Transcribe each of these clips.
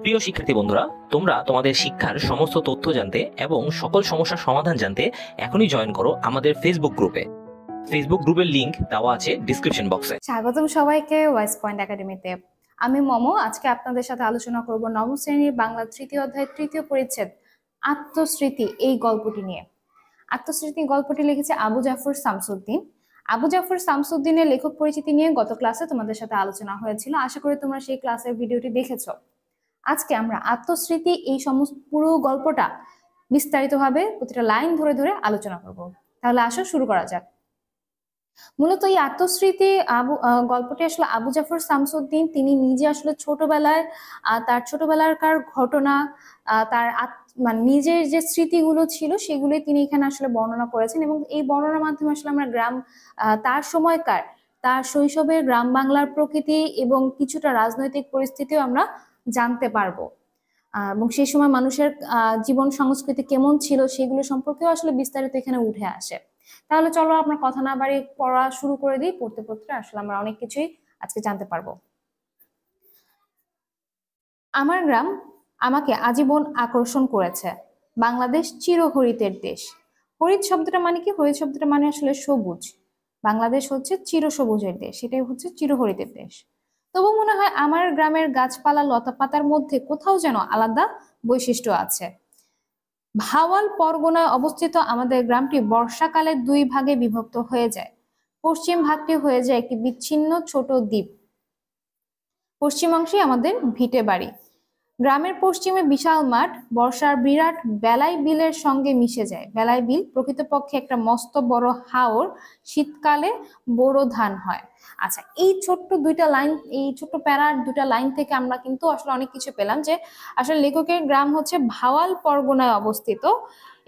প্রিয় শিক্ষার্থী বন্ধুরা, তোমরা তোমাদের শিক্ষার সমস্ত তথ্য জানতে এবং সকল সমস্যার সমাধান জানতে এখনই জয়েন করো আমাদের ফেসবুক গ্রুপে। ফেসবুক গ্রুপের লিংক দেওয়া আছে ডিসক্রিপশন বক্সে। স্বাগতম সবাইকে ওয়াইস পয়েন্ট একাডেমিতে। আমি মমো। আজকে আপনাদের সাথে আলোচনা করব নবম শ্রেণীর বাংলা তৃতীয় অধ্যায় তৃতীয় পরিচ্ছেদ আত্মস্মৃতি এই গল্পটি নিয়ে। আত্মস্মৃতি গল্পটি লিখেছে আবু জাফর শামসুদ্দিন। আবু জাফর শামসুদ্দিনের লেখক পরিচিতি নিয়ে গত ক্লাসে তোমাদের সাথে আলোচনা হয়েছিল। আশা করি তোমরা সেই ক্লাসের ভিডিওটি দেখেছো। আজকে আমরা আত্মস্মৃতি এই সমস্ত পুরো গল্পটা বিস্তারিতভাবে প্রতিটা লাইন ধরে ধরে আলোচনা করব। তাহলে আসো শুরু করা যাক। মূলত এই আত্মস্মৃতি গল্পটি আসলে আবু জাফর শামসুদ্দিন তিনি নিজে আসলে ছোটবেলায় তার ছোটবেলাকার ঘটনা, তার মানে নিজের যে স্মৃতিগুলো ছিল সেগুলোই তিনি এখানে আসলে বর্ণনা করেছেন, এবং এই বর্ণনার মাধ্যমে আসলে আমরা তার সময়কার তার শৈশবের গ্রাম বাংলার প্রকৃতি এবং কিছুটা রাজনৈতিক পরিস্থিতিও আমরা জানতে পারবো, এবং সেই সময় মানুষের জীবন সংস্কৃতি কেমন ছিল সেগুলো সম্পর্কেও আসলে বিস্তারিত এখানে উঠে আসে। তাহলে চলো আপনার কথা না বাড়িয়ে পড়া শুরু করে দিই। পড়তে পড়তে আসলে আমরা অনেক কিছুই আজকে জানতে পারবো। আমার গ্রাম আমাকে আজীবন আকর্ষণ করেছে। বাংলাদেশ চিরহরিতের দেশ। হরিত শব্দটা মানে কি? হরিত শব্দটা মানে আসলে সবুজ। বাংলাদেশ হচ্ছে চিরসবুজের দেশ, সেটাই হচ্ছে চিরহরিতের দেশ। তবু মনে হয় আমার গ্রামের গাছপালা লতা পাতার মধ্যে কোথাও যেন আলাদা বৈশিষ্ট্য আছে। ভাওয়াল পরগনায় অবস্থিত আমাদের গ্রামটি বর্ষাকালে দুই ভাগে বিভক্ত হয়ে যায়। পশ্চিম ভাগটি হয়ে যায় একটি বিচ্ছিন্ন ছোট দ্বীপ। পশ্চিম অংশে আমাদের ভিটে বাড়ি। গ্রামের পশ্চিমে বিশাল মাঠ বর্ষার বিরাট বেলাই বিলের সঙ্গে মিশে যায়। বেলাই বিল প্রকৃতপক্ষে একটা মস্ত বড় হাওর। শীতকালে বোরো ধান হয়। আচ্ছা, এই ছোট্ট দুইটা লাইন, এই ছোট্ট প্যারার দুটা লাইন থেকে আমরা কিন্তু আসলে অনেক কিছু পেলাম, যে আসলে লেখকের গ্রাম হচ্ছে ভাওয়াল পরগনায় অবস্থিত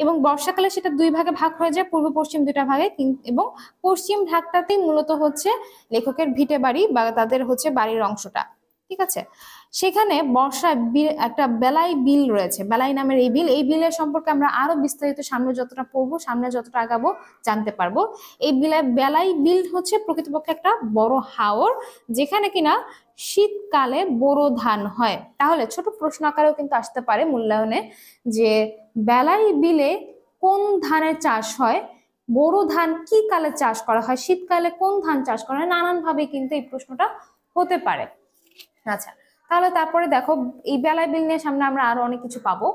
এবং বর্ষাকালে সেটা দুই ভাগে ভাগ হয়ে যায়, পূর্ব পশ্চিম দুইটা ভাগে, এবং পশ্চিম ভাগটাতেই মূলত হচ্ছে লেখকের ভিটে বাড়ি বা তাদের হচ্ছে বাড়ির অংশটা। ঠিক আছে, সেখানে বর্ষায় একটা বেলাই বিল রয়েছে। বেলাই নামের এই বিলের সম্পর্কে আমরা আরো বিস্তারিত সামনে যতটা পড়বো, সামনে যতটা আগাবো জানতে পারবো। এই বেলাই বিল হচ্ছে প্রকৃতপক্ষে একটা বড় হাওর, যেখানে কিনা শীতকালে বোরো ধান হয়। তাহলে ছোট প্রশ্ন আকারেও কিন্তু আসতে পারে মূল্যায়নে, যে বেলাই বিলে কোন ধানের চাষ হয়, বোরো ধান কি কালে চাষ করা হয়, শীতকালে কোন ধান চাষ করা হয়, নানান ভাবে কিন্তু এই প্রশ্নটা হতে পারে। আচ্ছা, তাহলে তারপরে দেখো এই বেলাই বিল নিয়ে সামনে আমরা আরো অনেক কিছু পাবো।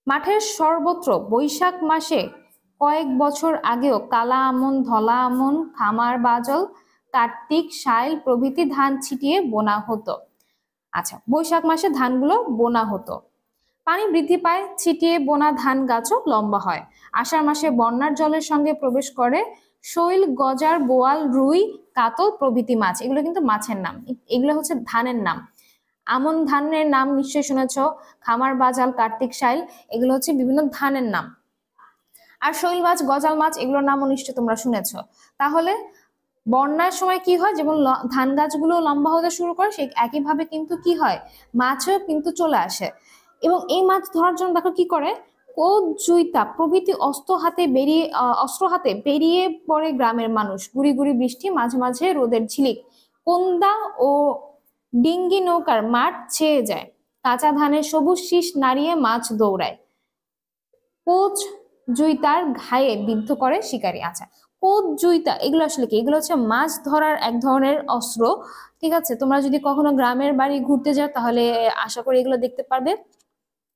মাঠের সর্বত্র বৈশাখ মাসে কয়েক বছর আগেও কালা আমন, ধলা আমন, খামার বাজল, কার্তিক, শাইল প্রভৃতি ধান ছিটিয়ে বোনা হতো। আচ্ছা, বৈশাখ মাসে ধানগুলো বোনা হতো। পানি বৃদ্ধি পায়, ছিটিয়ে বোনা ধান গাছও লম্বা হয়। আষাঢ় মাসে বন্যার জলের সঙ্গে প্রবেশ করে শৈল, গজার, বোয়াল, রুই, কাতল প্রভৃতি মাছ। এগুলো কিন্তু মাছের নাম, এগুলো হচ্ছে ধানের নাম। আমন ধানের নাম নিশ্চয়ই শুনেছ, খামার বাজাল, কার্তিক, শাইল, এগুলো হচ্ছে বিভিন্ন ধানের নাম। আর শৈল মাছ, গজাল মাছ, এগুলোর নামও নিশ্চয় তোমরা শুনেছ। তাহলে বন্যার সময় কি হয়, যেমন ধান গাছগুলো লম্বা হতে শুরু করে, সেই একইভাবে কিন্তু কি হয়, মাছও কিন্তু চলে আসে। এবং এই মাছ ধরার জন্য দেখো কি করে, কোদ, জুইতা প্রভৃতি অস্ত্র হাতে বেরিয়ে পড়ে গ্রামের মানুষ। গুড়ি গুড়ি বৃষ্টি, মাঝে মাঝে রোদের ঝিলিক, কোন্দা ও ডিঙ্গি নৌকার মাঠ ছেয়ে যায়। কাঁচা ধানের সবুজ শীষ নাড়িয়ে মাছ দৌড়ায়। কোচ জুইতার ঘায়ে বিদ্ধ করে শিকারী। আচ্ছা, কোদ, জুইতা এগুলো আসলে কি? এগুলো হচ্ছে মাছ ধরার এক ধরনের অস্ত্র। ঠিক আছে, তোমরা যদি কখনো গ্রামের বাড়ি ঘুরতে যাও তাহলে আশা করি এগুলো দেখতে পারবে।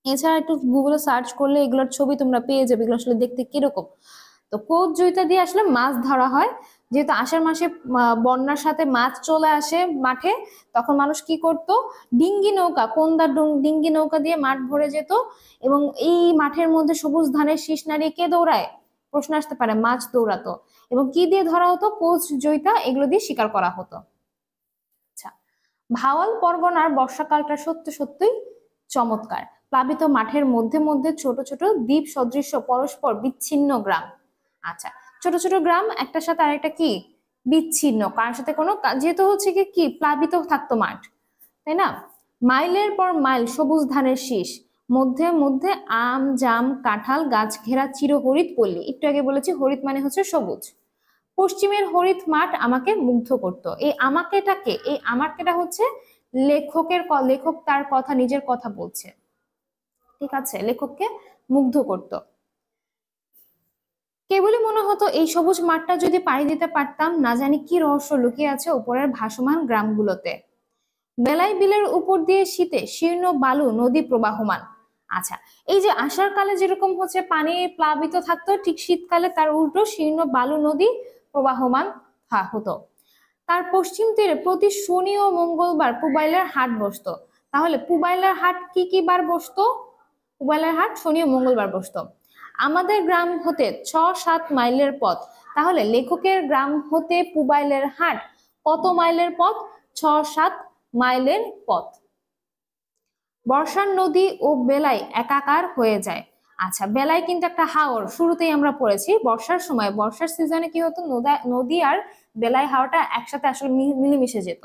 এছাড়া একটু গুগলে সার্চ করলে এগুলোর ছবি তোমরা পেয়ে যাবে, এগুলো আসলে দেখতে কিরকম। তো কোদ জুইতা দিয়ে আসলে মাছ ধরা হয়। যেহেতু আষাঢ় মাসে বন্যার সাথে মাছ চলে আসে মাঠে, তখন মানুষ কি করত, ডিঙ্গি নৌকা, কোন্দা ডিঙ্গি নৌকা দিয়ে মাঠ ভরে যেত, এবং এই মাঠের মধ্যে সবুজ ধানের শীষ নাড়িয়ে কে দৌড়ায়? প্রশ্ন আসতে পারে। মাছ দৌড়াতো। এবং কি দিয়ে ধরা হতো? কোচ, জৈতা এগুলো দিয়ে শিকার করা হতো। আচ্ছা, ভাওয়াল পরগনার বর্ষাকালটা সত্যি সত্যিই চমৎকার। প্লাবিত মাঠের মধ্যে মধ্যে ছোট ছোট দ্বীপ সদৃশ্য পরস্পর বিচ্ছিন্ন গ্রাম। আচ্ছা, ছোট ছোট গ্রাম একটার সাথে আরেকটা কি বিচ্ছিন্ন, কার সাথে কোনো, যেহেতু হচ্ছে কি প্লাবিত থাকতো মাঠ, তাই না? মাইলের পর মাইল সবুজ ধানের শীষ, মধ্যে মধ্যে আম, জাম, কাঁঠাল গাছ ঘেরা চিরহরিত পল্লী। একটু আগে বলেছি হরিত মানে হচ্ছে সবুজ। পশ্চিমের হরিত মাঠ আমাকে মুগ্ধ করত। এই আমাকেটা হচ্ছে লেখক তার কথা, নিজের কথা বলছে, ঠিক আছে, লেখককে মুগ্ধ করতো। কেবলই মনে হতো এই সবুজ মাঠটা যদি পাড়ি দিতে পারতাম, না জানি কি রহস্য লুকিয়ে আছে উপরের ভাসমান গ্রামগুলোতে। বেলাই বিলের উপর দিয়ে শীতে শীর্ণ বালু নদী প্রবাহমান। আচ্ছা, এই যে আষাঢ় কালে যেরকম হচ্ছে পানি প্লাবিত থাকতো, ঠিক শীতকালে তার উল্টো শীর্ণ বালু নদী প্রবাহমান হতো। তার পশ্চিম তীরে প্রতি শনি ও মঙ্গলবার পুবাইলের হাট বসতো। তাহলে পুবাইলের হাট কি কি বার বসতো? পুবাইলের হাট শনি ও মঙ্গলবার বসতো। আমাদের গ্রাম হতে 6-7 মাইলের পথ। তাহলে লেখকের গ্রাম হতে পুবাইলের হাট কত মাইলের পথ? 6-7 মাইলের পথ। বর্ষার নদী ও বেলাই একাকার হয়ে যায়। আচ্ছা, বেলাই কিন্তু একটা হাওর, শুরুতেই আমরা পড়েছি। বর্ষার সময়, বর্ষার সিজনে কি হতো, নদী আর বেলাই হাওরটা একসাথে আসলে মিলেমিশে যেত।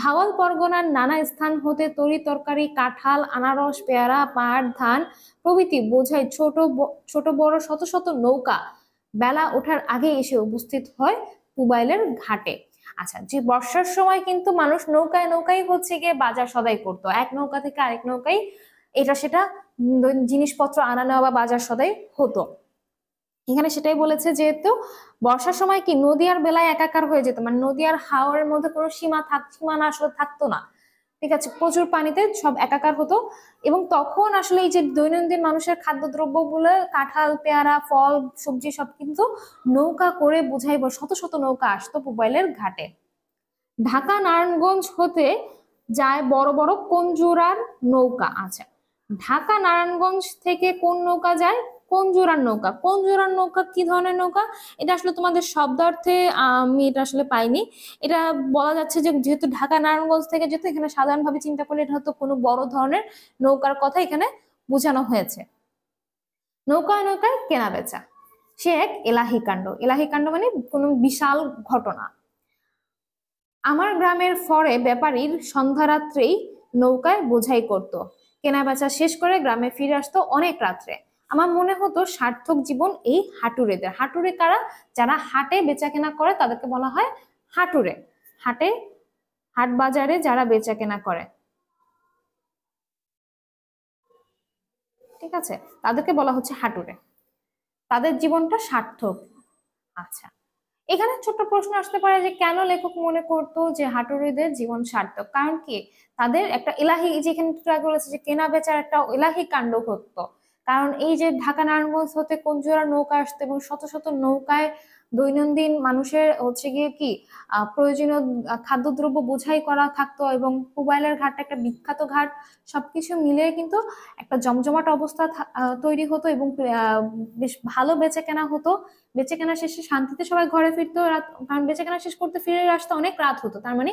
ভাওয়াল পরগনার নানা স্থান হতে তরি তরকারি, কাঁঠাল, আনারস, পেয়ারা, পাট, ধান প্রভৃতি বোঝাই ছোট বড় শত শত নৌকা বেলা ওঠার আগে এসে উপস্থিত হয় পুবাইলের ঘাটে। আচ্ছা, যে বর্ষার সময় কিন্তু মানুষ নৌকায় নৌকায় হচ্ছে গিয়ে বাজার সদাই করতো, এক নৌকা থেকে আরেক নৌকায় এটা সেটা জিনিসপত্র আনা নেওয়া বা বাজার সদাই হতো। এখানে সেটাই বলেছে, যেহেতু বর্ষার সময় কি নদী আর বেলায় একাকার হয়ে যেত, মানে নদী আর হাওরের মধ্যে কোনো সীমানা আসলে থাকতো না, ঠিক আছে, প্রচুর পানিতে সব একাকার হতো। এবং তখন আসলে এই যে দৈনন্দিন মানুষের খাদ্যদ্রব্য গুলো, কাঁঠাল, পেয়ারা, ফল, সবজি সব কিন্তু নৌকা করে বুঝাইব, শত শত নৌকা আসতো পুবাইলের ঘাটে। ঢাকা নারায়ণগঞ্জ হতে যায় বড় বড় কঞ্জুরার নৌকা। আচ্ছা, ঢাকা নারায়ণগঞ্জ থেকে কোন নৌকা যায়? কঞ্জুরার নৌকা। কঞ্জুরার নৌকা কি ধরনের নৌকা? এটা আসলে তোমাদের শব্দার্থে আমি এটা আসলে পাইনি। এটা বলা যাচ্ছে যে যেহেতু ঢাকা নারায়ণগঞ্জ থেকে যেহেতু, এখানে সাধারণভাবে চিন্তা করলে এটা হয়তো কোনো বড় ধরনের নৌকার কথা এখানে বোঝানো হয়েছে। নৌকায় নৌকায় কেনা বেচা সে এক এলাহি কাণ্ড। এলাহি কাণ্ড মানে কোনো বিশাল ঘটনা। আমার গ্রামের ফরে ব্যাপারীর সন্ধ্যারাত্রেই নৌকায় বোঝাই করত, কেনা বেচা শেষ করে গ্রামে ফিরে আসতো অনেক রাত্রে। আমার মনে হতো সার্থক জীবন এই হাটুরেদের। হাটুরে কারা? যারা হাটে বেচা কেনা করে তাদেরকে বলা হয় হাটুরে। হাটে, হাট বাজারে যারা বেচা কেনা করে, ঠিক আছে, তাদেরকে বলা হচ্ছে হাটুরে। তাদের জীবনটা সার্থক। আচ্ছা, এখানে ছোট্ট প্রশ্ন আসতে পারে যে কেন লেখক মনে করতো যে হাটুরিদের জীবন সার্থক? কারণ কি, তাদের একটা এলাহি, যেখানে বলেছে যে কেনা বেচার একটা এলাহি কাণ্ড ঘটতো। কারণ এই যে ঢাকা নারায়ণগঞ্জ হতে কঞ্জুরা নৌকা আসতো এবং শত শত নৌকায় দৈনন্দিন মানুষের হচ্ছে গিয়ে কি প্রয়োজনীয় খাদ্যদ্রব্য বোঝাই করা থাকতো, এবং পুবাইলের ঘাটটা একটা বিখ্যাত ঘাট। সবকিছু মিলিয়ে কিন্তু একটা জমজমাট অবস্থা তৈরি হতো, এবং বেশ ভালো বেচা কেনা হতো। বেচে কেনা শেষে শান্তিতে সবাই ঘরে ফিরতো, কারণ বেচে কেনা শেষ করতে ফিরে আসতে অনেক রাত হতো। তার মানে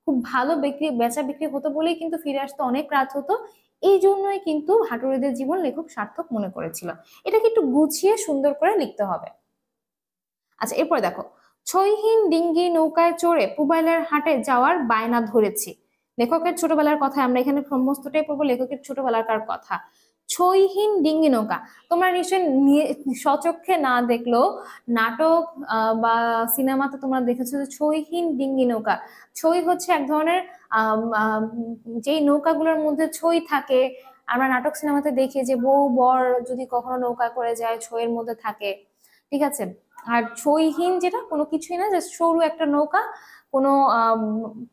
খুব ভালো বেচা বিক্রি হতো বলেই কিন্তু ফিরে আসতে অনেক রাত হতো। এই জন্যই কিন্তু হাটুরেদের জীবন লেখক সার্থক মনে করেছিল। এটাকে একটু গুছিয়ে সুন্দর করে লিখতে হবে। আচ্ছা, এরপরে দেখো, ছইহীন ডিঙ্গি নৌকায় চড়ে পুবাইলের হাটে যাওয়ার বায়না ধরেছি। লেখকের ছোটবেলার কথা, আমরা এখানে সমস্তটাই পড়বো লেখকের ছোটবেলাকার কথা। ছইহীন ডিঙ্গি নৌকা, তোমরা নিশ্চয়ই স্বচক্ষে না দেখলেও নাটক বা সিনেমাতে তোমরা দেখেছো যে ছইহীন ডিঙ্গি নৌকা। ছই হচ্ছে এক ধরনের যেই নৌকাগুলোর মধ্যে ছই থাকে, আমরা নাটক সিনেমাতে দেখি যে বউ বর যদি কখনো নৌকা করে যায় ছইয়ের মধ্যে থাকে, ঠিক আছে। আর ছইহীন যেটা কোনো কিছুই না, যে সরু একটা নৌকা, কোনো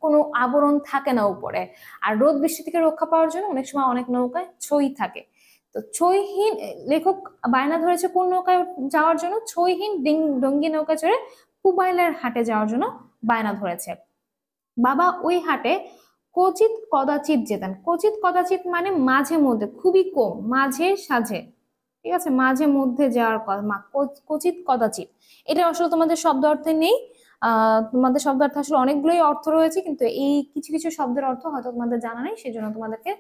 কোনো আবরণ থাকে না উপরে। আর রোদ বৃষ্টি থেকে রক্ষা পাওয়ার জন্য অনেক সময় অনেক নৌকায় ছই থাকে। তো ছইহীন, লেখক বায়না ধরেছে কোন নৌকায় যাওয়ার জন্য? ছইহীন ডঙ্গি নৌকা চড়ে পুবাইলের হাটে যাওয়ার জন্য বায়না ধরেছে। বাবা ওই হাটে কচিত কদাচিৎ যেতেন। কচিত কদাচিৎ মানে মাঝে মধ্যে, খুবই কম, মাঝে সাঝে, ঠিক আছে, মাঝে মধ্যে যাওয়ার কথা, কচিত কদাচিৎ। এটা আসলে তোমাদের শব্দ অর্থে নেই। তোমাদের শব্দ অর্থে আসলে অনেকগুলোই অর্থ রয়েছে, কিন্তু এই কিছু কিছু শব্দের অর্থ হয়তো তোমাদের জানা নেই, সেজন্য তোমাদেরকে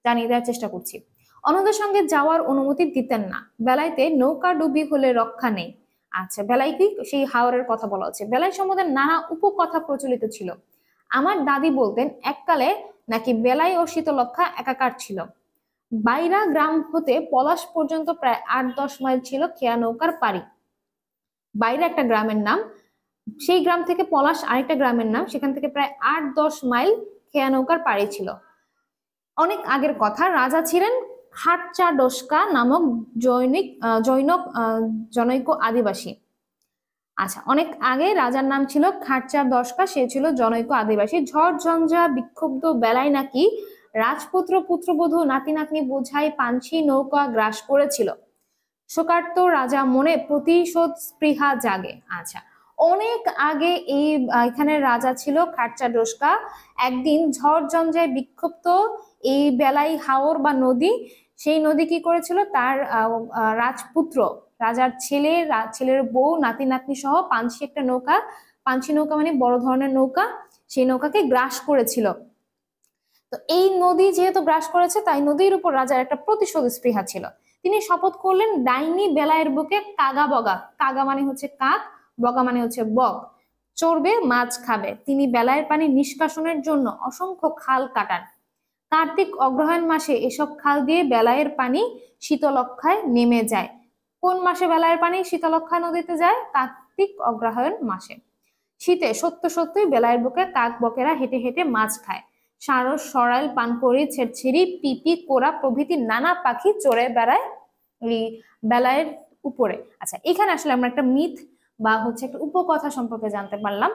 জানিয়ে দেওয়ার চেষ্টা করছি। অন্যদের সঙ্গে যাওয়ার অনুমতি দিতেন না, বেলাইতে নৌকা ডুবি হলে রক্ষা নেই। আচ্ছা, বেলাই কি? সেই হাওরের কথা বলা হচ্ছে। বেলাই সম্বন্ধে নানা উপকথা প্রচলিত ছিল। আমার দাদি বলতেন এককালে নাকি বেলাই ও শীতলক্ষা একাকার ছিল। বাইরা গ্রাম হতে পলাশ পর্যন্ত প্রায় 8-10 মাইল ছিল খেয়া নৌকার পাড়ি। বাইরা একটা গ্রামের নাম, সেই গ্রাম থেকে পলাশ আরেকটা গ্রামের নাম, সেখান থেকে প্রায় 8-10 মাইল খেয়া নৌকার পাড়ি ছিল। অনেক আগের কথা, রাজা ছিলেন খাটচাডস্কা নামক জনৈক আদিবাসী। আচ্ছা, অনেক আগে রাজার নাম ছিল খাটচাডস্কা, সে ছিল জনৈক আদিবাসী। ঝড় ঝঞ্ঝা বিক্ষুব্ধ বেলায় নাকি রাজপুত্র পুত্রবধূ নাতি নাতনি বোঝাই পানসি নৌকা গ্রাস করেছিল। শোকার্ত রাজা মনে প্রতিশোধ স্পৃহা জাগে। আচ্ছা, অনেক আগে এই এখানে রাজা ছিল খাটচাডস্কা। একদিন ঝড় ঝঞ্ঝায় বিক্ষুব্ধ এই বেলাই হাওর বা নদী, সেই নদী কি করেছিল, তার রাজপুত্র, রাজার ছেলের বউ, নাতি নাতনি সহ পানসি একটা নৌকা, পানসি নৌকা মানে বড় ধরনের নৌকা, সেই নৌকাকে গ্রাস করেছিল। তো এই নদী যেহেতু গ্রাস করেছে, তাই নদীর উপর রাজার একটা প্রতিশোধ স্পৃহা ছিল। তিনি শপথ করলেন ডাইনি বেলায়ের বুকে কাগা বগা, কাগা মানে হচ্ছে কাক, বগা মানে হচ্ছে বক, চড়বে মাছ খাবে। তিনি বেলায়ের পানি নিষ্কাশনের জন্য অসংখ্য খাল কাটান। কার্তিক অগ্রহায়ণ মাসে এসব খাল দিয়ে বেলায়ের পানি শীতলক্ষায় নেমে যায়। কোন মাসে বেলায়ের পানি শীতলক্ষা নদীতে যায়? কার্তিক অগ্রহায়ণ মাসে। শীতে সত্যই বেলায়ের বুকে কাক বকেরা হেঁটে হেঁটে মাছ খায়। সারস, সরাইল, পানকড়ি, ছেড়ছিড়ি, পিপি, কোরা প্রভৃতি নানা পাখি চড়ে বেড়ায় এই বেলায়ের উপরে। আচ্ছা, এখানে আসলে আমরা একটা মিথ বা হচ্ছে একটা উপকথা সম্পর্কে জানতে পারলাম।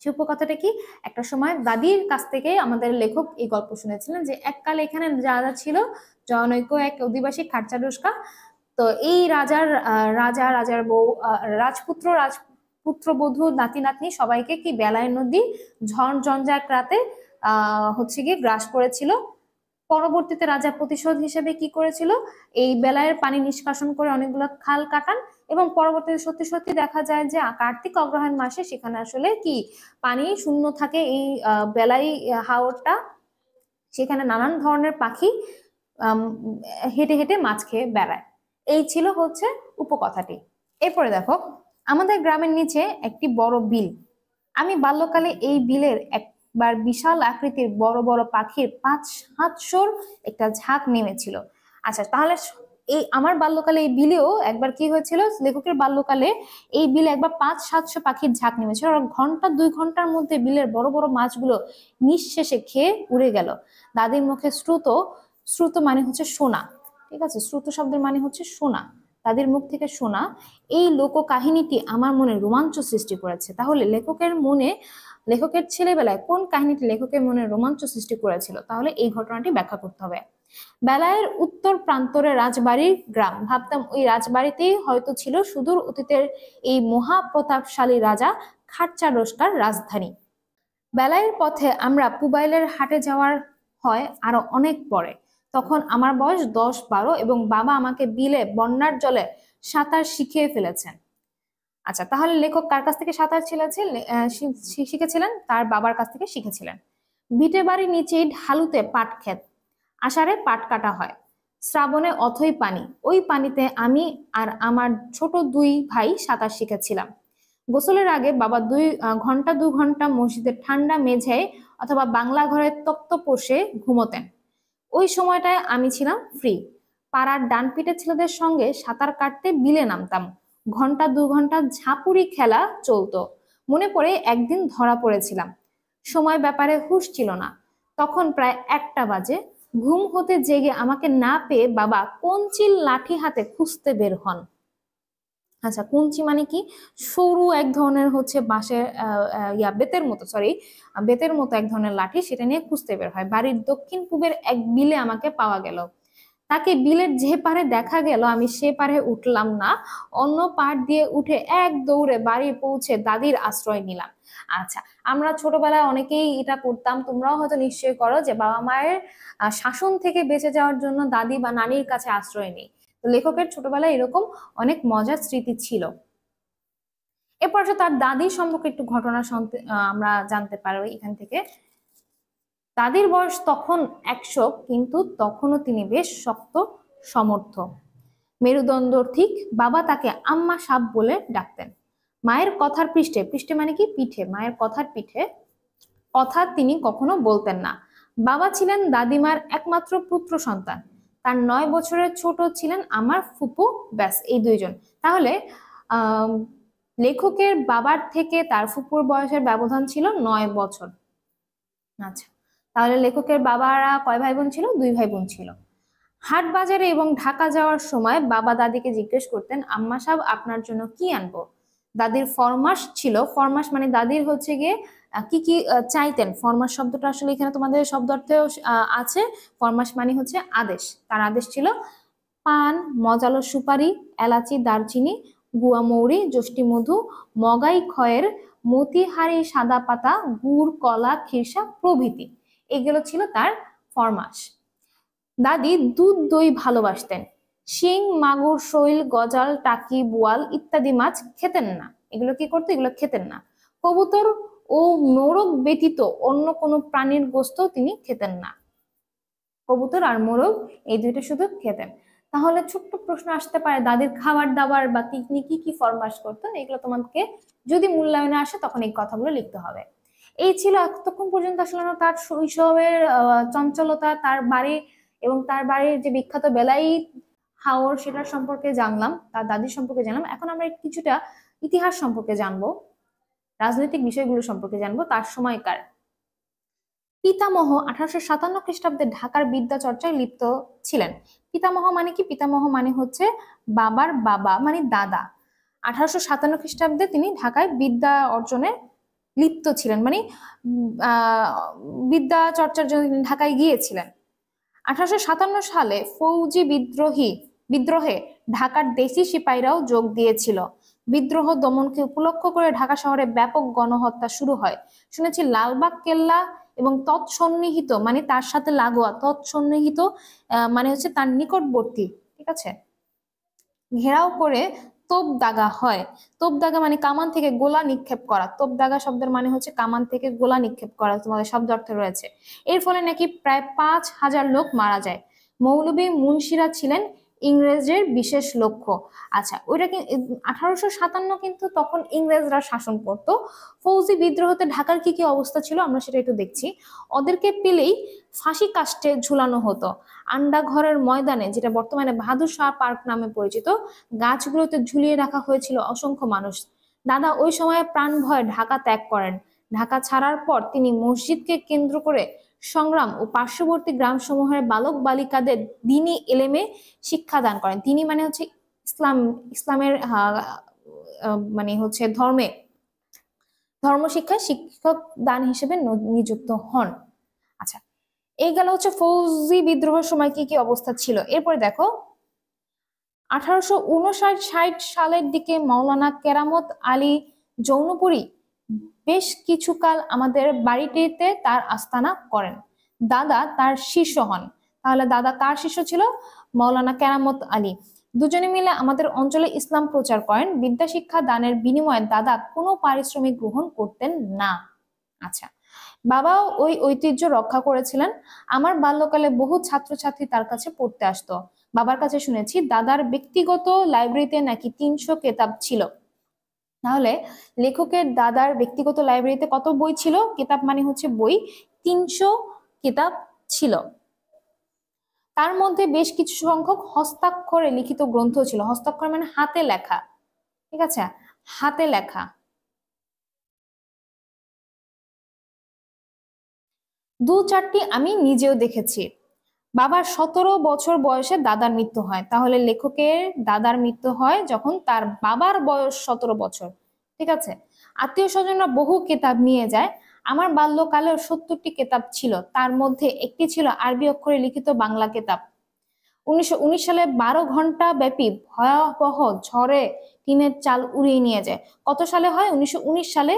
সে উপকথাটা কি, একটা সময় দাদির কাছ থেকে আমাদের লেখক এই গল্প শুনেছিলেন যে এককালে এখানে রাজা ছিল জনৈক এক অধিবাসী খাটচাডস্কা। তো এই রাজার বউ, পুত্রবধূ, নাতি নাতনি সবাইকে কি বেলায় নদী ঝড় ঝঞ্ঝার রাতে হচ্ছে গিয়ে গ্রাস করেছিল। পরবর্তীতে রাজা প্রতিশোধ হিসেবে কি করেছিল, এই বেলায়ের পানি নিষ্কাশন করে অনেকগুলো খাল কাটান, এবং পরবর্তীতে সত্যি সত্যি দেখা যায় যে কার্তিক অগ্রহায়ণ মাসে সেখানে আসলে কি পানি শূন্য থাকে, এই বেলাই হাওরটা, সেখানে নানান ধরনের পাখি হেঁটে হেঁটে মাছ খেয়ে বেড়ায়। এই ছিল হচ্ছে উপকথাটি। এরপরে দেখো, আমাদের গ্রামের নিচে একটি বড় বিল। আমি বাল্যকালে এই বিলের একবার বিশাল আকৃতির বড় বড় পাখির 5-7শোর একটা ঝাঁক নেমেছিল। আচ্ছা, তাহলে এই আমার বাল্যকালে এই বিলেও একবার কি হয়েছিল, লেখকের বাল্যকালে এই বিলে একবার 5-7শো পাখির ঝাঁক নেমেছিল। আর ঘন্টা 2 ঘন্টার মধ্যে বিলের বড় বড় মাছগুলো নিঃশেষে খেয়ে উড়ে গেল। দাদির মুখে শ্রুত মানে হচ্ছে শোনা, ঠিক আছে, শ্রুত শব্দের মানে হচ্ছে শোনা, তাদের মুখ থেকে শোনা এই লোক কাহিনীটি আমার মনে রোমাঞ্চ সৃষ্টি করেছে। তাহলে লেখকের ছেলেবেলায় কোন কাহিনীটি লেখকের মনে রোমাঞ্চ সৃষ্টি করেছিল, তাহলে এই ঘটনাটি ব্যাখ্যা করতে হবে। বেলায়ের উত্তর প্রান্তরে রাজবাড়ির গ্রাম, ভাবতাম ওই রাজবাড়িতেই হয়তো ছিল সুদূর অতীতের এই মহাপ্রতাপশালী রাজা খাটচাডস্কার রাজধানী। বেলায়ের পথে আমরা পুবাইলের হাটে যাওয়ার হয় আরো অনেক পরে। তখন আমার বয়স 10-12 এবং বাবা আমাকে বিলে বন্যার জলে সাঁতার শিখিয়ে ফেলেছেন। আচ্ছা, তাহলে লেখক কার কাছ থেকে সাঁতার শিখেছিলেন? তার বাবার কাছ থেকে শিখেছিলেন। ভিটে বাড়ির নিচেই ঢালুতে পাট ক্ষেত, আষাঢ়ে পাট কাটা হয়, শ্রাবণে অথই পানি। ওই পানিতে আমি আর আমার ছোট 2 ভাই সাঁতার শিখেছিলাম। গোসলের আগে বাবা 2 ঘন্টা মসজিদের ঠান্ডা মেঝেয় অথবা বাংলা ঘরের তক্তপোষে ঘুমোতেন। ওই সময়টায় আমি ছিলাম ফ্রি। পাড়ার ডানপিটে ছেলেদের সঙ্গে সাঁতার কাটতে বিলে নামতাম। ঘন্টা 2 ঘন্টা ঝাঁপুরি খেলা চলতো। মনে পড়ে একদিন ধরা পড়েছিলাম। সময় ব্যাপারে হুঁশ ছিল না। তখন প্রায় 1টা বাজে। ঘুম হতে জেগে আমাকে না পেয়ে বাবা কঞ্চিল লাঠি হাতে খুঁজতে বের হন। আচ্ছা, কঞ্চি মানে কি, সরু এক ধরনের হচ্ছে বাঁশের বেতের মতো এক ধরনের লাঠি, সেটা নিয়ে খুঁজতে বের হয়। বাড়ির দক্ষিণ পূবের এক বিলে আমাকে পাওয়া গেল। তাকে বিলের যে পারে দেখা গেল, আমি সে পারে উঠলাম না, অন্য পাড় দিয়ে উঠে এক দৌড়ে বাড়ি পৌঁছে দাদির আশ্রয় নিলাম। আচ্ছা, আমরা ছোটবেলায় অনেকেই এটা করতাম, তোমরাও হয়তো নিশ্চয়ই করো, যে বাবা মায়ের শাসন থেকে বেঁচে যাওয়ার জন্য দাদি বা নানির কাছে আশ্রয় নেই। তো লেখকের ছোটবেলায় এরকম অনেক মজার স্মৃতি ছিল। এরপর তার দাদির সম্পর্কে একটু ঘটনা আমরা জানতে পারবো এখান থেকে। দাদির বয়স তখন 100, কিন্তু তখনও তিনি বেশ শক্ত সমর্থ, মেরুদণ্ড ঠিক। বাবা তাকে আম্মা সাপ বলে ডাকতেন। মায়ের কথার পৃষ্ঠে মানে কি পিঠে, মায়ের কথার পিঠে কথা তিনি কখনো বলতেন না। বাবা ছিলেন দাদিমার একমাত্র পুত্র সন্তান। তার 9 বছরের ছোট ছিলেন আমার ফুপু, ব্যাস এই 2 জন। তাহলে লেখকের বাবার থেকে তার ফুপুর বয়সের ব্যবধান ছিল 9 বছর। আচ্ছা, তাহলে লেখকের বাবারা কয় ভাই বোন ছিল? 2 ভাই বোন ছিল। হাট বাজারে এবং ঢাকা যাওয়ার সময় বাবা দাদিকে জিজ্ঞেস করতেন, আম্মা সাহেব আপনার জন্য কি আনবো? দাদির ফরমাস ছিল, ফরমাস মানে দাদির হচ্ছে গিয়ে কি কি চাইতেন। ফরমাস শব্দটা আসলে এখানে তোমাদের শব্দ অর্থেও আছে। ফরমাস মানে হচ্ছে আদেশ। তার আদেশ ছিল পান, মজালো সুপারি, এলাচি, দারচিনি, গুয়া মৌরি, যষ্টি মধু, মগাই খয়ের, মতিহারি সাদা পাতা, গুড়, কলা, খিরসা প্রভৃতি। এগুলো ছিল তার ফরমাস। দাদি দুধ দই ভালোবাসতেন। শিং, মাগুর, শৈল, গজাল, টাকি, বোয়াল ইত্যাদি মাছ খেতেন না। এগুলো কি করতো? এগুলো খেতেন না। কবুতর ও মোরগ ব্যতীত অন্য কোনো প্রাণীর গোস্ত তিনি খেতেন না। কবুতর আর মোরগ এই দুইটা শুধু খেতেন। তাহলে ছোট্ট প্রশ্ন আসতে পারে, দাদির খাবার দাবার বা তিনি কি কি ফরমাস করতেন? এগুলো তোমাকে যদি মূল্যায়নে আসে তখন এই কথাগুলো লিখতে হবে। এই ছিল এতক্ষণ পর্যন্ত আসলে তার শৈশবের চঞ্চলতা, তার বাড়ি এবং তার বাড়ির যে বিখ্যাত বেলাই হাওর সেটার সম্পর্কে জানলাম, তার দাদির সম্পর্কে জানলাম। এখন আমরা কিছুটা ইতিহাস সম্পর্কে জানবো, রাজনৈতিক বিষয়গুলো সম্পর্কে জানবো। তার সময়কার পিতামহ 1857 খ্রিস্টাব্দে ঢাকার বিদ্যা চর্চায় লিপ্ত ছিলেন। পিতামহ মানে কি? পিতামহ মানে হচ্ছে বাবার বাবা, মানে দাদা। 1857 খ্রিস্টাব্দে তিনি ঢাকায় বিদ্যা অর্জনে লিপ্ত ছিলেন, মানে বিদ্যা চর্চার জন্য তিনি ঢাকায় গিয়েছিলেন। 1857 সালে ফৌজি বিদ্রোহে ঢাকার দেশি সিপাহীরাও যোগ দিয়েছিল। বিদ্রোহ দমনকে উপলক্ষ করে ঢাকা শহরে ব্যাপক গণহত্যা শুরু হয়। শুনেছি লালবাগ কেল্লা এবং তৎসন্নিহিত মানে তার সাথে লাগোয়া, তৎসন্নিহিত মানে হচ্ছে তার নিকটবর্তী, ঠিক আছে, ঘেরাও করে তোপ দাগা হয়। তোপ দাগা মানে কামান থেকে গোলা নিক্ষেপ করা। তোপ দাগা শব্দের মানে হচ্ছে কামান থেকে গোলা নিক্ষেপ করা, তোমাদের শব্দ অর্থে রয়েছে। এর ফলে নাকি প্রায় 5,000 লোক মারা যায়। মৌলভী মুন্সিরা ছিলেন ইংরেজের বিশেষ লক্ষ্য। আচ্ছা, ওইটা কি 1857 কিন্তু তখন ইংরেজরা শাসন করত। ফৌজি বিদ্রোহতে ঢাকার কি কি অবস্থা ছিল আমরা সেটা একটু দেখছি। ওদেরকে পেলেই ফাঁসি কাস্টে ঝুলানো হতো। আন্ডা ঘরের ময়দানে, যেটা বর্তমানে বাহাদুর শাহ পার্ক নামে পরিচিত, গাছগুলোতে ঝুলিয়ে রাখা হয়েছিল অসংখ্য মানুষ। দাদা ওই সময়ে প্রাণ ভয়ে ঢাকা ত্যাগ করেন। ঢাকা ছাড়ার পর তিনি মসজিদকে কেন্দ্র করে সংগ্রাম ও পার্শ্ববর্তী গ্রামসমূহের বালক বালিকাদের দ্বীনি এলেমে শিক্ষাদান করেন। দ্বীনি মানে হচ্ছে ইসলামের মানে হচ্ছে ধর্মশিক্ষায় শিক্ষক দান হিসেবে নিযুক্ত হন। আচ্ছা, এই গেল হচ্ছে ফৌজি বিদ্রোহের সময় কি কি অবস্থা ছিল। এরপরে দেখো 1859-60 সালের দিকে মাওলানা কেরামত আলী জৌনপুরী বেশ কিছুকাল আমাদের বাড়িটিতে তার আস্তানা করেন। দাদা তার শিষ্য হন। তাহলে দাদা কার শিষ্য ছিল? মাওলানা কেরামত আলী। দুজনে মিলে আমাদের অঞ্চলে ইসলাম প্রচার করেন। বিদ্যা শিক্ষা দানের বিনিময়ে দাদা কোনো পারিশ্রমিক গ্রহণ করতেন না। আচ্ছা, বাবাও ওই ঐতিহ্য রক্ষা করেছিলেন। আমার বাল্যকালে বহু ছাত্রছাত্রী তার কাছে পড়তে আসতো। বাবার কাছে শুনেছি দাদার ব্যক্তিগত লাইব্রেরিতে নাকি 300 কেতাব ছিল। তাহলে লেখকের দাদার ব্যক্তিগত লাইব্রেরিতে কত বই ছিল? কেতাব মানে হচ্ছে বই, 300 কেতাব ছিল। তার মধ্যে বেশ কিছু সংখ্যক হস্তাক্ষরে লিখিত গ্রন্থ ছিল। হস্তাক্ষর মানে হাতে লেখা, ঠিক আছে, হাতে লেখা। 2-4টি আমি নিজেও দেখেছি। বাবার 17 বছর বয়সে দাদার মৃত্যু হয়। তাহলে লেখকের দাদার মৃত্যু হয় যখন তার বাবার বয়স 17 বছর, ঠিক আছে। আত্মীয় স্বজনরা বহু কেতাব নিয়ে যায়। আমার বাল্যকালেও 70টি কেতাব ছিল। তার মধ্যে একটি ছিল আরবি অক্ষরে লিখিত বাংলা কেতাব। 1919 সালে 12 ঘন্টা ব্যাপী ভয়াবহ ঝড়ে টিনের চাল উড়িয়ে নিয়ে যায়। কত সালে হয়? 1919 সালে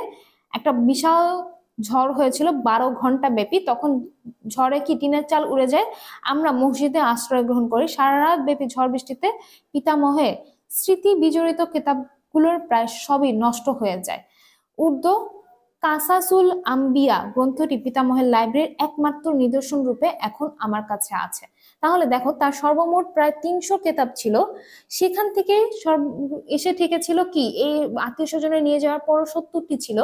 একটা বিশাল ঝড় হয়েছিল 12 ঘন্টা ব্যাপী। তখন ঝড়ে কি টিনের চাল উড়ে যায়। আমরা মসজিদে আশ্রয় গ্রহণ করি। সারা রাত ব্যাপী ঝড় বৃষ্টিতে পিতামহের স্মৃতি বিজড়িত কেতাবগুলোর প্রায় সবই নষ্ট হয়ে যায়। উর্দু কাসাসুল আম্বিয়া গ্রন্থটি পিতামহের লাইব্রেরির একমাত্র নিদর্শন রূপে এখন আমার কাছে আছে। তাহলে দেখো তার সর্বমোট প্রায় 300 কেতাব ছিল। সেখান থেকে এসে ঠেকেছিল কি, এই আত্মীয় স্বজনে নিয়ে যাওয়ার পর 70টি ছিল।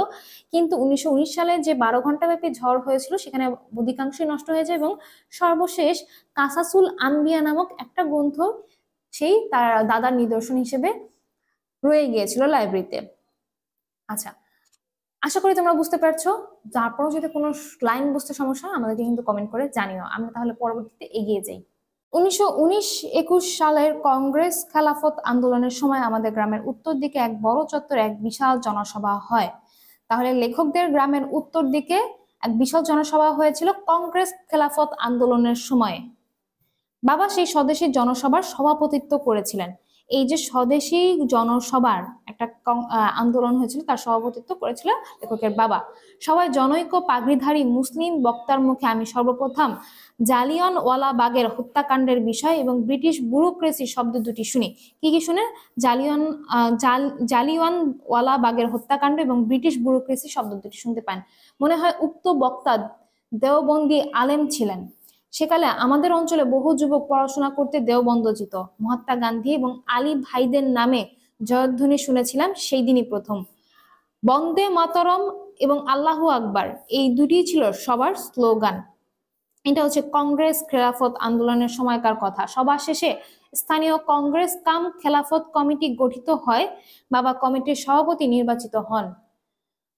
কিন্তু 1919 সালে যে 12 ঘন্টা ব্যাপী ঝড় হয়েছিল সেখানে অধিকাংশই নষ্ট হয়ে যায় এবং সর্বশেষ কাসাসুল আম্বিয়া নামক একটা গ্রন্থ সেই তার দাদার নিদর্শন হিসেবে রয়ে গিয়েছিল লাইব্রেরিতে। আচ্ছা, আশা করি তোমরা বুঝতে পারছো। তারপরও যদি কোনো লাইন বুঝতে সমস্যা হয় আমাদেরকে কিন্তু কমেন্ট করে জানিও, আমরা তাহলে পরবর্তীতে এগিয়ে যাই। 1919-21 সালের কংগ্রেস খেলাফত আন্দোলনের সময় আমাদের গ্রামের উত্তর দিকে এক বড় চত্বরে এক বিশাল জনসভা হয়। তাহলে লেখকদের গ্রামের উত্তর দিকে এক বিশাল জনসভা হয়েছিল কংগ্রেস খেলাফত আন্দোলনের সময়। বাবা সেই স্বদেশী জনসভার সভাপতিত্ব করেছিলেন। এই যে স্বদেশী জনসভার একটা আন্দোলন হয়েছিল তার সভাপতিত্ব করেছিল লেখকের বাবা। সবাই জনৈক পাগড়িধারী মুসলিম বক্তার মুখে আমি সর্বপ্রথম জালিয়ানওয়ালাবাগের হত্যাকাণ্ডের বিষয় এবং ব্রিটিশ ব্যুরোক্রেসি শব্দ দুটি শুনি। কি কি শুনে? জালিয়ানওয়ালাবাগের হত্যাকাণ্ড এবং ব্রিটিশ ব্যুরোক্রেসি শব্দ দুটি শুনতে পান। মনে হয় উক্ত বক্তা দেওবন্দি আলেম ছিলেন। সেকালে আমাদের অঞ্চলে বহু যুবক পড়াশোনা করতে দেওবন্দ যেত। মহাত্মা গান্ধী এবং আলী ভাইদের নামে জয়ধ্বনি শুনেছিলাম সেই দিনই প্রথম। বন্দে মাতরম এবং আল্লাহু আকবার এই দুটি ছিল সবার স্লোগান। এটা হচ্ছে কংগ্রেস খেলাফত আন্দোলনের সময়কার কথা। সভা শেষে স্থানীয় কংগ্রেস কাম খেলাফত কমিটি গঠিত হয়। বাবা কমিটির সভাপতি নির্বাচিত হন।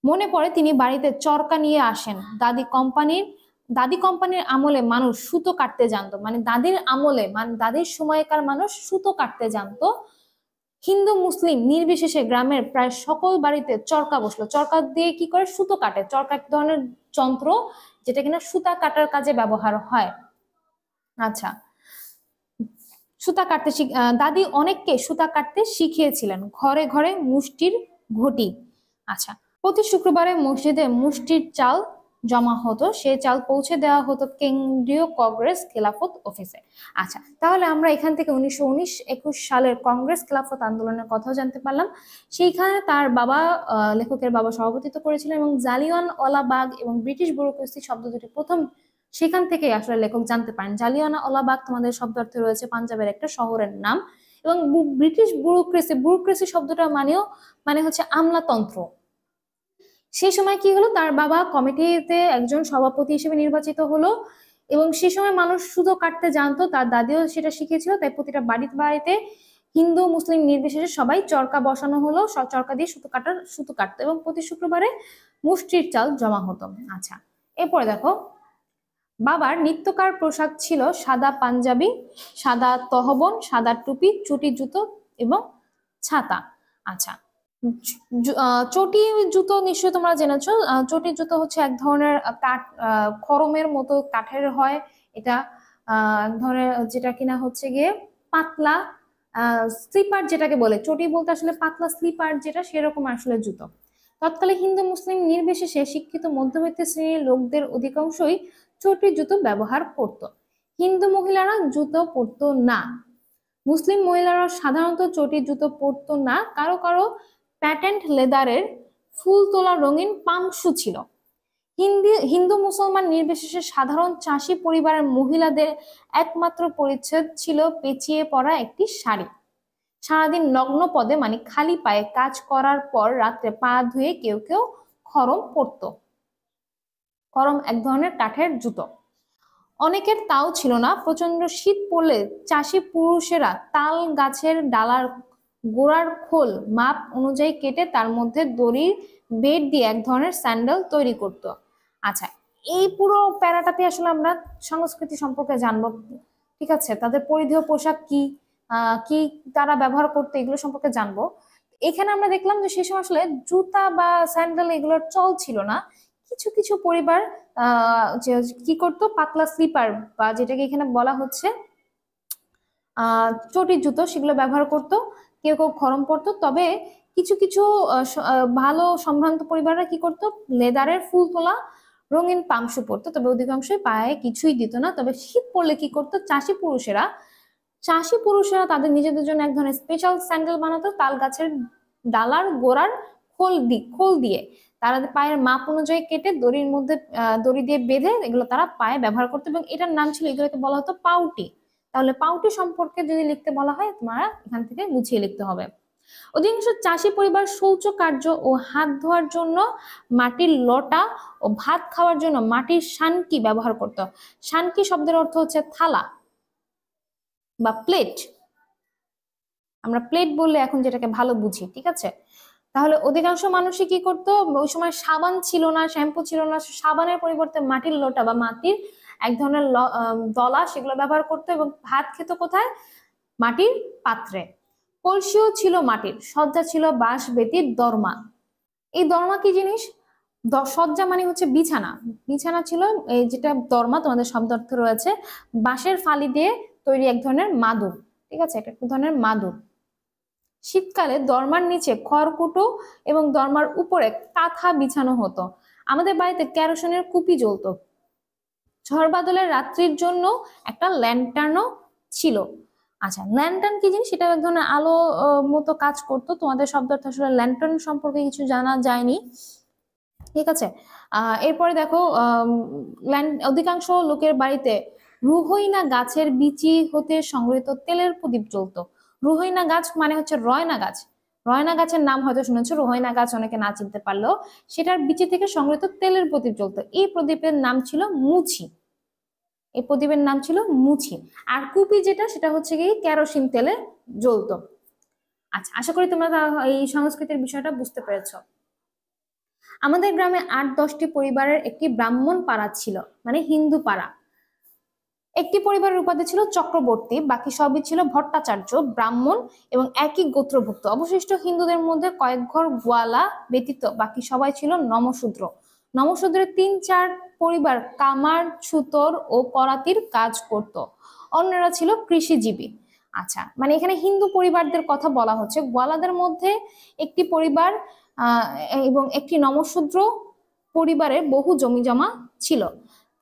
মনে পড়ে তিনি বাড়িতে চরকা নিয়ে আসেন। দাদি কোম্পানির আমলে মানুষ সুতো কাটতে জানতো, মানে দাদির আমলে, মানে দাদির সময়কার মানুষ সুতো কাটতে জানতো। হিন্দু মুসলিম নির্বিশেষে গ্রামের প্রায় সকল বাড়িতে চরকা বসলো। চরকা দিয়ে কি করে? সুতো কাটে। চরকা এক ধরনের যন্ত্র যেটা কিনা সুতা কাটার কাজে ব্যবহার হয়। আচ্ছা, সুতা কাটতে দাদি অনেককে সুতা কাটতে শিখিয়েছিলেন। ঘরে ঘরে মুষ্টির ঘটি। আচ্ছা, প্রতি শুক্রবারে মসজিদে মুষ্টির চাল জমা হতো, সে চাল পৌঁছে দেওয়া হতো কেন্দ্রীয় কংগ্রেস খেলাফত অফিসে। আচ্ছা, তাহলে আমরা এখান থেকে 1919-21 সালের কংগ্রেস খেলাফত আন্দোলনের কথাও জানতে পারলাম। সেইখানে তার বাবা, লেখকের বাবা সভাপতিত্ব করেছিলেন এবং জালিয়ানওয়ালাবাগ এবং ব্রিটিশ ব্যুরোক্রেসি শব্দ দুটি প্রথম সেখান থেকে আসলে লেখক জানতে পারেন। জালিয়ানওয়ালাবাগ তোমাদের শব্দার্থে রয়েছে পাঞ্জাবের একটা শহরের নাম, এবং ব্রিটিশ ব্যুরোক্রেসি শব্দটা মানে হচ্ছে আমলাতন্ত্র। সেই সময় কি হলো, তার বাবা কমিটিতে একজন সভাপতি হিসেবে নির্বাচিত হলো এবং সে সময় মানুষ সুতো কাটতে জানতো, তার দাদিও সেটা শিখেছিল। তাই প্রতিটা বাড়িতে হিন্দু মুসলিম নির্বিশেষে সবাই চরকা বসানো হলো, চরকা দিয়ে সুতো কাটতো এবং প্রতি শুক্রবারে মুষ্টির চাল জমা হতো। আচ্ছা, এরপরে দেখো, বাবার নিত্যকার পোশাক ছিল সাদা পাঞ্জাবি, সাদা তহবন, সাদা টুপি, চটি জুতো এবং ছাতা। আচ্ছা, চটি জুতো নিশ্চয়ই তোমরা জেনেছো। চটি জুতো হচ্ছে এক ধরনের কাঠ, খড়মের মতো কাঠের হয়। এটা এক ধরনের যেটা কিনা হচ্ছে গিয়ে পাতলা স্লিপার যেটাকে বলে। চটি বলতে আসলে পাতলা স্লিপার যেটা, সেরকম আসলে জুতো। তৎকালে হিন্দু মুসলিম নির্বিশেষে শিক্ষিত মধ্যবিত্ত শ্রেণীর লোকদের অধিকাংশই চটি জুতো ব্যবহার করত। হিন্দু মহিলারা জুতো পরতো না। মুসলিম মহিলারা সাধারণত চটি জুতো পরতো না। কারো কারো প্যাটেন্ট লেদারের ফুল তোলা রঙিন পামশু ছিল। হিন্দু মুসলমান নির্বিশেষে সাধারণ চাষি পরিবারের মহিলাদের একমাত্র পরিচ্ছদ ছিল পেঁচিয়ে পরা একটি শাড়ি। সারাদিন নগ্ন পদে মানে খালি পায়ে কাজ করার পর রাত্রে পা ধুয়ে কেউ কেউ খড়ম পরতো। খড়ম এক ধরনের কাঠের জুতো। অনেকের তাও ছিল না। প্রচন্ড শীত পড়লে চাষি পুরুষেরা তাল গাছের ডালার গোড়ার খোল মাপ অনুযায়ী কেটে তার মধ্যে দড়ির বেড় দিয়ে এক ধরনের স্যান্ডেল তৈরি করত। আচ্ছা, এই পুরো প্যারাটাতে আসলে আমরা সংস্কৃতি সম্পর্কে জানবো। ঠিক আছে, তাদের পরিধেয় পোশাক কি কি তারা ব্যবহার করতো এগুলো সম্পর্কে জানবো। এখানে আমরা দেখলাম যে সে সময় আসলে জুতা বা স্যান্ডেল এগুলোর চল ছিল না। কিছু কিছু পরিবার কি করতো, পাতলা স্লিপার বা যেটাকে এখানে বলা হচ্ছে চটির জুতো, সেগুলো ব্যবহার করত। কেউ কেউ খড়ম পরতো। তবে কিছু কিছু ভালো সম্ভ্রান্ত পরিবাররা কি করতো, লেদারের ফুল তোলা রঙিন পামশু পরতো। তবে অধিকাংশই পায়ে কিছুই দিত না। তবে শীত পড়লে কি করতো, চাষি পুরুষেরা তাদের নিজেদের জন্য এক ধরনের স্পেশাল স্যান্ডেল বানাতো তাল গাছের ডালার গোড়ার খোল দিয়ে। তারা পায়ের মাপ অনুযায়ী কেটে দড়ি দিয়ে বেঁধে এগুলো তারা পায়ে ব্যবহার করতো এবং এটার নাম ছিল, এগুলোকে বলা হতো পাউটি। তাহলে পাউটি সম্পর্কে যদি লিখতে বলা হয় তোমরা এখান থেকে গুছিয়ে লিখতে হবে। অধিকাংশ চাষি পরিবার শৌচ কার্য ও হাত ধোয়ার জন্য মাটির লটা ও ভাত খাওয়ার জন্য মাটির শানকি ব্যবহার করত। শানকি শব্দের অর্থ হচ্ছে থালা বা প্লেট। আমরা প্লেট বললে এখন যেটাকে ভালো বুঝি, ঠিক আছে। তাহলে অধিকাংশ মানুষই কি করতো, ওই সময় সাবান ছিল না, শ্যাম্পু ছিল না, সাবানের পরিবর্তে মাটির লোটা বা মাটির এক ধরনের দলা সেগুলো ব্যবহার করতো এবং ভাত খেত কোথায়, মাটির পাত্রে। কলসিও ছিল মাটির, সজ্জা ছিল বাঁশ বেতির দরমা। এই দরমা কি জিনিস, সজ্জা মানে হচ্ছে বিছানা, বিছানা ছিল এই যেটা দরমা, তোমাদের শব্দ অর্থ রয়েছে বাঁশের ফালি দিয়ে তৈরি এক ধরনের মাদুর, ঠিক আছে, এটা এক ধরনের মাদুর। শীতকালে দরমার নিচে খড়কুটো এবং দরমার উপরে কাঁথা বিছানো হতো। আমাদের বাড়িতে কেরোসিনের কুপি জ্বলতো। ঝড় বাদলের রাত্রির জন্য একটা ল্যান্টার্নও ছিল। আচ্ছা, ল্যান্টার্ন কি জিনিস, সেটা এক ধরনের আলো মতো কাজ করতো। তোমাদের শব্দ অর্থ আসলে ল্যান্টার্ন সম্পর্কে কিছু জানা যায়নি, ঠিক আছে। এরপরে দেখো, অধিকাংশ লোকের বাড়িতে রুহইনা গাছের বিচি হতে সংগৃহীত তেলের প্রদীপ জ্বলতো। রুহইনা গাছ মানে হচ্ছে রয়না গাছ। রয়না গাছের নাম হয়তো শুনেছো, রুহইনা গাছ অনেকে না চিনতে পারলেও সেটার বিচি থেকে সংগৃহীত তেলের প্রদীপ জ্বলতো। এই প্রদীপের নাম ছিল মুছি। এই প্রদীপের নাম ছিল মুছি। আর কুপি যেটা, সেটা হচ্ছে কি কেরোসিন তেলে জ্বলতো। আচ্ছা, আশা করি তোমরা এই সংস্কৃতির বিষয়টা বুঝতে পেরেছো। আমাদের গ্রামে 8-10টি পরিবারের একটি ব্রাহ্মণ পাড়া ছিল, মানে হিন্দু পাড়া। একটি পরিবারের উপাধি ছিল চক্রবর্তী, বাকি সবই ছিল ভট্টাচার্য, ব্রাহ্মণ এবং একই গোত্রভুক্ত। অবশিষ্ট হিন্দুদের মধ্যে কয়েক ঘর গোয়ালা ব্যতীত বাকি সবাই ছিল নমশূদ্র। নমশূদ্রের 3-4 পরিবার কামার, ছুতর ও করাতির কাজ করত। অন্যরা ছিল কৃষিজীবী। আচ্ছা, মানে এখানে হিন্দু পরিবারদের কথা বলা হচ্ছে। গোয়ালাদের মধ্যে একটি পরিবার এবং একটি নমশূদ্র পরিবারের বহু জমি জমা ছিল।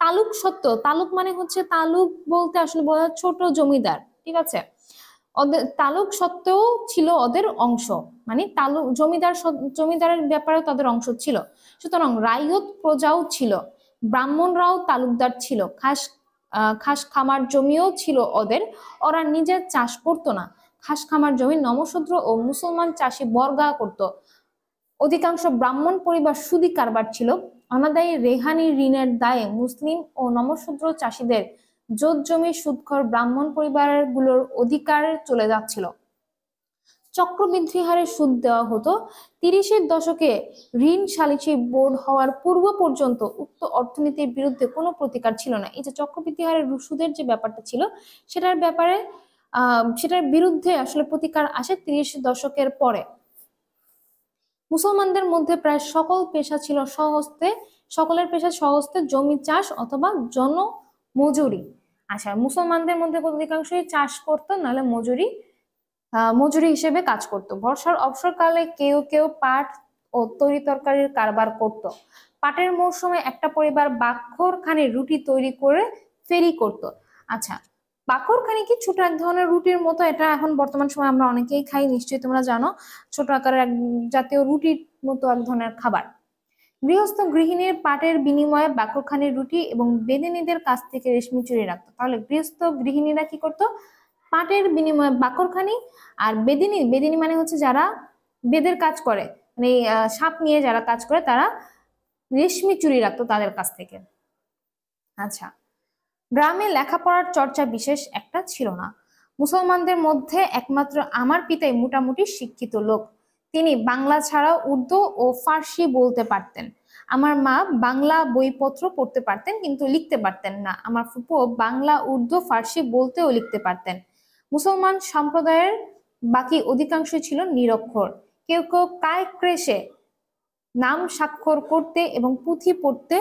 তালুক সত্য, তালুক মানে হচ্ছে, তালুক বলতে আসলে বলা ছোট জমিদার, ঠিক আছে। ওদের তালুক সত্ত্বেও ছিল ওদের অংশ, মানে তালুক জমিদারের ব্যাপারেও তাদের অংশ ছিল। সুতরাং রায়ত প্রজাও ছিল, ব্রাহ্মণরাও তালুকদার ছিল। খাস খামার জমিও ছিল ওদের। ওরা নিজের চাষ করতো না, খাস খামার জমি নমশূদ্র ও মুসলমান চাষি বর্গা করত। অধিকাংশ ব্রাহ্মণ পরিবার সুদী কারবার ছিল। অনাদায়ী রেহানি ঋণের দায়ে মুসলিম ও নমশূদ্র চাষীদের জোত জমি সুদখোর ব্রাহ্মণ পরিবারগুলোর অধিকারে চলে যাচ্ছিল। চক্রবৃদ্ধি হারে সুদ দেওয়া হতো। 30-এর দশকে ঋণ সালিসি বোর্ড হওয়ার পূর্ব পর্যন্ত উক্ত অর্থনীতির বিরুদ্ধে কোনো প্রতিকার ছিল না। এই যে চক্রবৃদ্ধি হারের সুদের যে ব্যাপারটা ছিল, সেটার বিরুদ্ধে আসলে প্রতিকার আসে 30 দশকের পরে। মুসলমানদের মধ্যে প্রায় সকল পেশা ছিল স্বহস্তে, সকলের পেশা স্বহস্তে, জমি চাষ অথবা জনমজুরি। আচ্ছা, মুসলমানদের মধ্যে অধিকাংশই চাষ করতো, নাহলে মজুরি হিসেবে কাজ করত। বর্ষার অবসরকালে কেউ কেউ পাট ও তরি তরকারির কারবার করত। পাটের মৌসুমে একটা পরিবার বাখরখানি রুটি তৈরি করে ফেরি করত। আচ্ছা, বাখরখানি কি ছোট এক ধরনের রুটির মতো, এটা এখন বর্তমান সময় আমরা অনেকেই খাই, নিশ্চয়ই তোমরা জানো। ছোট আকারের এক জাতীয় রুটির মতো এক ধরনের খাবার। গৃহস্থ গৃহিণীর পাটের বিনিময়ে বাখরখানির রুটি এবং বেদিনীদের কাছ থেকে রেশমি চুরি রাখতো। তাহলে গৃহস্থ গৃহিণীরা কি করতো, পাটের বিনিময়ে বাকরখানি, আর বেদিনী মানে হচ্ছে যারা বেদের কাজ করে, মানে সাপ নিয়ে যারা কাজ করে, তারা রেশমি চুরি রাখতো তাদের কাছ থেকে। আচ্ছা, গ্রামে লেখাপড়ার চর্চা বিশেষ একটা ছিল না। মুসলমানদের মধ্যে একমাত্র আমার পিতাই মোটামুটি শিক্ষিত লোক। তিনি বাংলা ছাড়া উর্দু ও ফার্সি বলতে পারতেন। আমার মা বাংলা বইপত্র পড়তে পারতেন, কিন্তু লিখতে পারতেন না। আমার ফুপু বাংলা, উর্দু, ফার্সি বলতে ও লিখতে পারতেন। মুসলমান সম্প্রদায়ের বাকি অধিকাংশই ছিল নিরক্ষর। কেউ কেউ কায়ক্রেশে নাম স্বাক্ষর করতে এবং পুঁথি পড়তে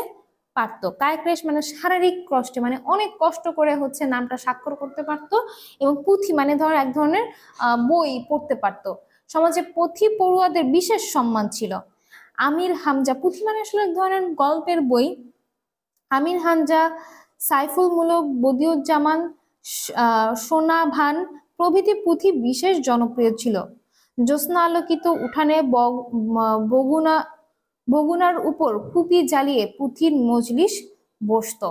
পারতো। কায়ক্রেশ মানে শারীরিক কষ্টে, মানে অনেক কষ্ট করে হচ্ছে নামটা স্বাক্ষর করতে পারতো, এবং পুঁথি মানে ধর এক ধরনের বই পড়তে পারতো। সমাজে পুঁথি পড়ুয়াদের বিশেষ সম্মান ছিল। আমির হামজা, পুঁথি মানে আসলে এক ধরনের গল্পের বই। আমির হামজা, সাইফুল মুলক, বদিউজ্জামান, সোনা ভান প্রভৃতি পুঁথি বিশেষ জনপ্রিয় ছিল। জ্যোৎস্না আলোকিত উঠানে বগুনার উপর কুপি জ্বালিয়ে পুঁথির মজলিস বসতো।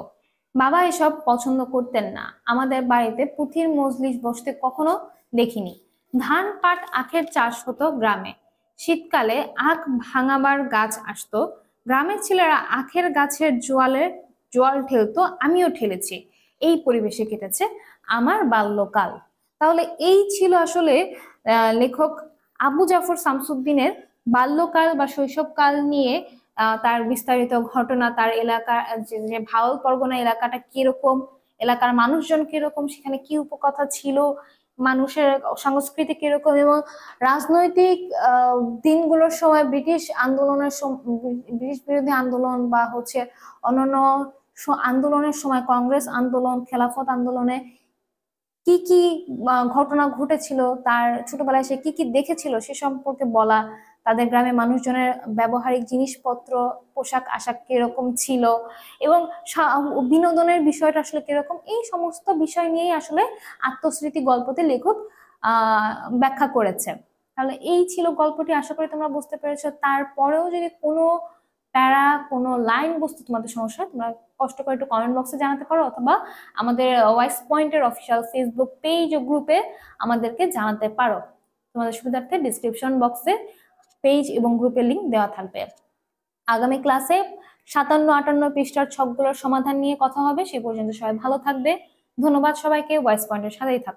বাবা এসব পছন্দ করতেন না। আমাদের বাড়িতে পুঁথির মজলিস বসতে কখনো দেখিনি। ধান, পাট, আখের চাষ হতো গ্রামে। শীতকালে আখ ভাঙাবার গাছ আসতো। গ্রামের ছেলেরা আখের গাছের জোয়াল ঠেলতো, আমিও ঠেলেছি। এই পরিবেশে কেটেছে আমার বাল্যকাল। তাহলে এই ছিল আসলে লেখক আবু জাফর শামসুদ্দিনের বাল্যকাল বা শৈশবকাল নিয়ে তার বিস্তারিত ঘটনা, তার এলাকা, যে ভাওয়াল পরগনা এলাকাটা কিরকম, এলাকার মানুষজন কিরকম, সেখানে কি উপকথা ছিল, মানুষের সংস্কৃতি কিরকম, এবং রাজনৈতিক দিনগুলোর সময় ব্রিটিশ বিরোধী আন্দোলন বা হচ্ছে অন্যান্য আন্দোলনের সময়, কংগ্রেস আন্দোলন, খেলাফত আন্দোলনে কি কি ঘটনা ঘটেছিল, তার ছোটবেলায় সে কি কি দেখেছিল সে সম্পর্কে বলা, তাদের গ্রামে মানুষজনের ব্যবহারিক জিনিসপত্র, পোশাক আশাক কিরকম ছিল, এবং বিনোদনের বিষয়টা আসলে কিরকম, এই সমস্ত বিষয় নিয়েই আসলে আত্মস্মৃতি গল্পতে লেখক আহ ব্যাখ্যা করেছে। তাহলে এই ছিল গল্পটি, আশা করি তোমরা বুঝতে পেরেছো। তারপরেও যদি কোনো প্যারা, কোনো লাইন বুঝতে তোমাদের সমস্যা হয়, তোমরা কষ্ট করে একটু কমেন্ট বক্সে জানাতে পারো, অথবা আমাদের ওয়াইস পয়েন্টের অফিসিয়াল ফেসবুক পেজ ও গ্রুপে আমাদেরকে জানাতে পারো। তোমাদের সুবিধার্থে ডিসক্রিপশন বক্সে পেজ এবং গ্রুপের লিংক দেওয়া থাকবে। আগামী ক্লাসে 57-58 পৃষ্ঠার ছকগুলোর সমাধান নিয়ে কথা হবে। সে পর্যন্ত সবাই ভালো থাকবে। ধন্যবাদ সবাইকে। ওয়াইস পয়েন্টের সাথেই থাকবে।